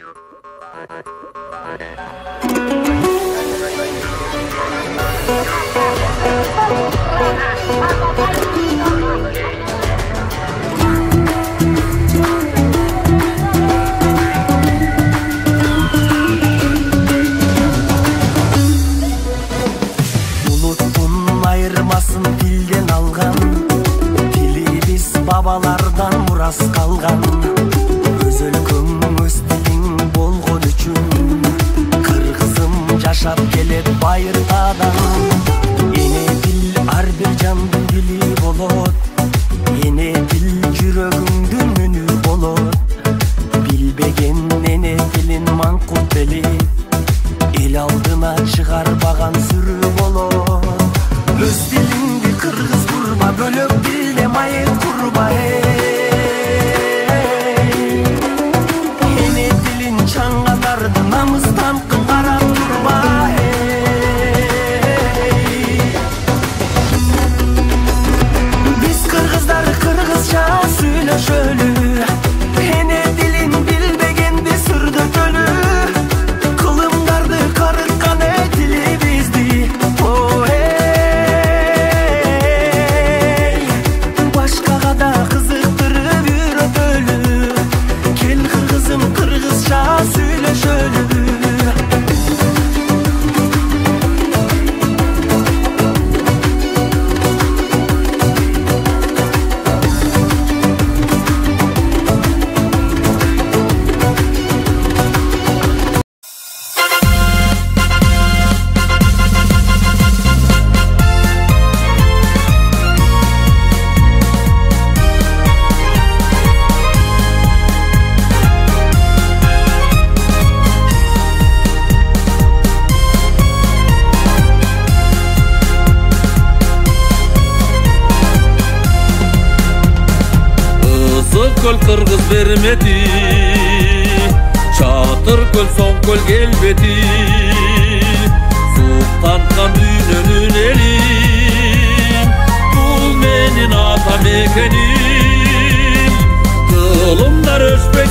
Unuttun ayırmasın dilden algan, dili biz babalardan muras kalgan. Öz өлкөң öz dilin bolgon üçün, kırgızım жашап келет байыртадан. Эне дил ар бир жандын дили болот, эне дил жүрөгүңдүн үнү болот. Билбеген эне дилин маңкут белип, эл алдына чыгарбаган сүрү болот. Öz dilingdi kırgız kurma, bölөк dilde майыт kurma. Эне дилин чаңгандарды намыстан карап турба. Биз кыргыздар кыргызча сүйлөшөлү, эне дилин билбегенди сүрдөтөлү. Кылымдарды карыткан дили бизди. Башкага да кызыктырып үйрөтөлү, кел кыргызым кыргызча сүйлөшөлү. Көл кыргыз бермеди, чатыр көл соң көл келбеди. Суктанкан дүйнөнүн элин, бул менин ата мекеним. Кылымдар өчпөй